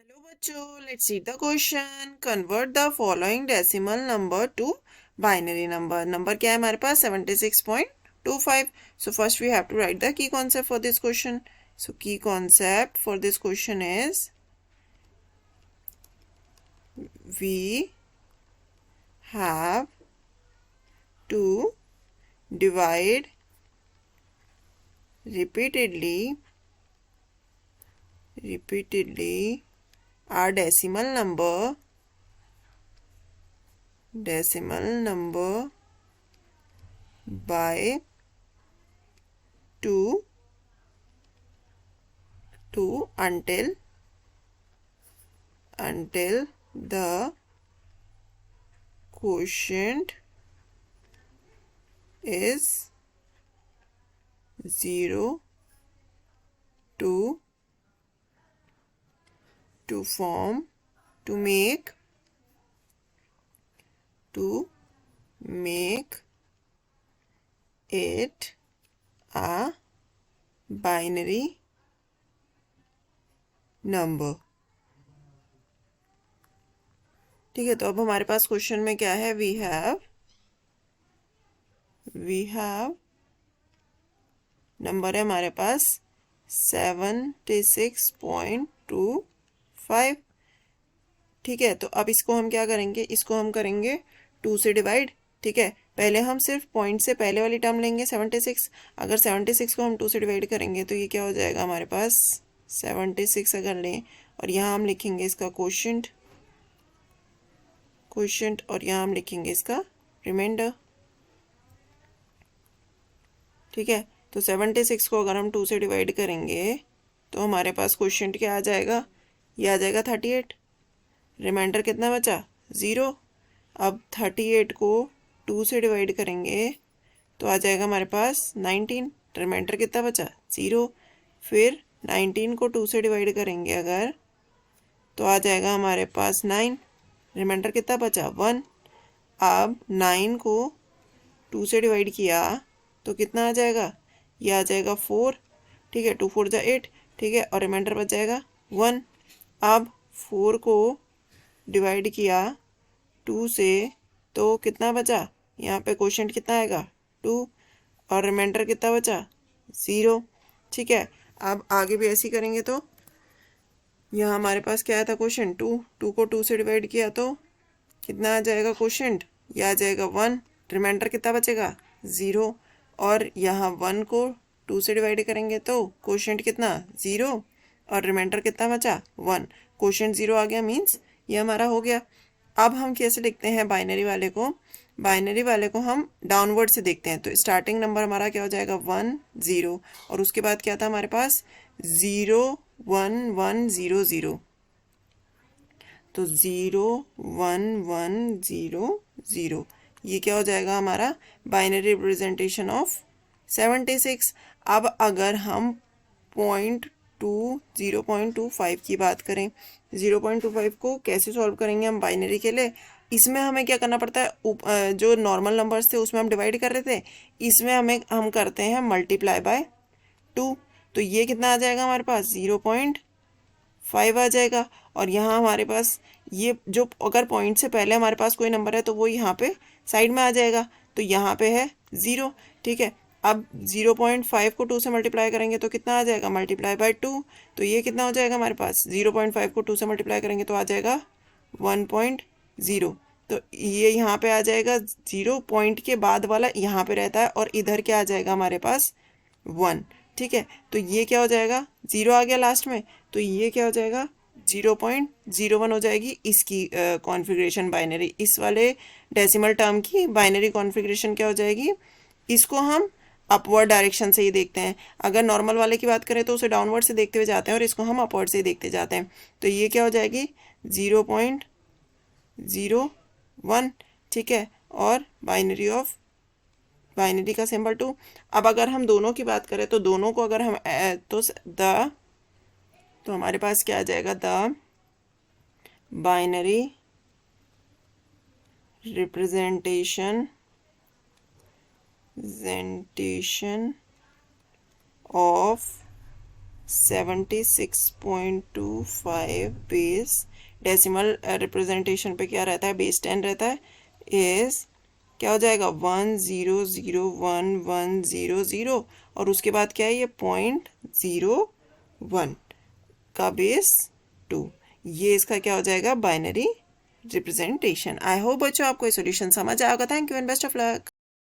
Hello बच्चों, let's see the question. Convert the following decimal number to binary number. Number क्या है हमारे पास? 76.25। So first we have to write the key concept for this question. So key concept for this question is we have to divide repeatedly our decimal number by 2 until the quotient is 0 to make it a binary number। ठीक है, तो अब हमारे पास question में क्या है? We have number है हमारे पास 76.25। ठीक है, तो अब इसको हम क्या करेंगे? इसको हम करेंगे 2 से डिवाइड। ठीक है, पहले हम सिर्फ पॉइंट से पहले वाली टर्म लेंगे 76। अगर 76 को हम 2 से डिवाइड करेंगे तो ये क्या हो जाएगा हमारे पास? 76 अगर लें और यहाँ हम लिखेंगे इसका क्वोशिएंट और यहाँ हम लिखेंगे इसका रिमाइंडर। ठीक है, तो 76 को अगर हम 2 से डिवाइड करेंगे तो हमारे पास क्वोशिएंट क्या आ जाएगा? ये आ जाएगा 38। रिमाइंडर कितना बचा? 0। अब 38 को 2 से डिवाइड करेंगे तो आ जाएगा हमारे पास 19। रिमाइंडर कितना बचा? 0। फिर 19 को 2 से डिवाइड करेंगे अगर तो आ जाएगा हमारे पास 9। रिमाइंडर कितना बचा? 1। अब 9 को 2 से डिवाइड किया तो कितना आ जाएगा? ये आ जाएगा 4। ठीक है, 2 4 जा 8। ठीक है, और रिमाइंडर बच जाएगा 1। अब 4 को डिवाइड किया 2 से तो कितना बचा? यहाँ पे क्वोशिएंट कितना आएगा? 2। और रिमाइंडर कितना बचा? 0। ठीक है, अब आगे भी ऐसे ही करेंगे तो यहाँ हमारे पास क्या आया था? क्वोशिएंट 2 को 2 से डिवाइड किया तो कितना आ जाएगा क्वोशिएंट? यह आ जाएगा 1। रिमाइंडर कितना बचेगा? 0। और यहाँ 1 को 2 से डिवाइड करेंगे तो क्वोशिएंट कितना? 0। और रिमाइंडर कितना बचा? 1। क्वोशिएंट 0 आ गया, मीन्स ये हमारा हो गया। अब हम कैसे लिखते हैं बाइनरी वाले को? बाइनरी वाले को हम डाउनवर्ड से देखते हैं। तो स्टार्टिंग नंबर हमारा क्या हो जाएगा? 1 0। और उसके बाद क्या था हमारे पास? 0 1 1 0 0। तो 0 1 1 0 0 ये क्या हो जाएगा हमारा? Binary representation of 76। अब अगर हम 0.25 की बात करें, 0.25 को कैसे सॉल्व करेंगे हम बाइनरी के लिए? इसमें हमें क्या करना पड़ता है? जो नॉर्मल नंबर्स थे उसमें हम डिवाइड कर रहे थे, इसमें हम करते हैं मल्टीप्लाई बाय 2। तो ये कितना आ जाएगा हमारे पास? 0.5 आ जाएगा। और यहाँ हमारे पास ये जो अगर पॉइंट से पहले हमारे पास कोई नंबर है तो वो यहाँ पे साइड में आ जाएगा। तो यहाँ पे है 0। ठीक है, अब 0.5 को 2 से मल्टीप्लाई करेंगे तो कितना आ जाएगा? Multiply by 2। तो ये कितना हो जाएगा हमारे पास? 0.5 को 2 से मल्टीप्लाई करेंगे तो आ जाएगा 1.0। तो ये यहाँ पे आ जाएगा 0। पॉइंट के बाद वाला यहाँ पे रहता है और इधर क्या आ जाएगा हमारे पास? 1। ठीक है, तो ये क्या हो जाएगा? 0 आ गया लास्ट में, तो ये क्या हो जाएगा? 0.01 हो जाएगी इसकी कॉन्फ़िगरेशन बाइनरी। इस वाले डेसिमल टर्म की बाइनरी कॉन्फ़िगरेशन क्या हो जाएगी? इसको हम अपवर्ड डायरेक्शन से ही देखते हैं। अगर नॉर्मल वाले की बात करें तो उसे डाउनवर्ड से देखते हुए जाते हैं और इसको हम अपवर्ड से ही देखते जाते हैं। तो ये क्या हो जाएगी? 0.01। ठीक है, और बाइनरी का सिंबल 2। अब अगर हम दोनों की बात करें तो दोनों को अगर हम तो हमारे पास क्या आ जाएगा? The binary representation of 76.25 base decimal representation पे क्या रहता है, बेस 10 रहता है, इज क्या हो जाएगा 10011100 और उसके बाद क्या है ये 0.01 का बेस 2। ये इसका क्या हो जाएगा बाइनरी रिप्रेजेंटेशन। आई होप बच्चों आपको ये सॉल्यूशन समझ आएगा। Thank you and best of luck.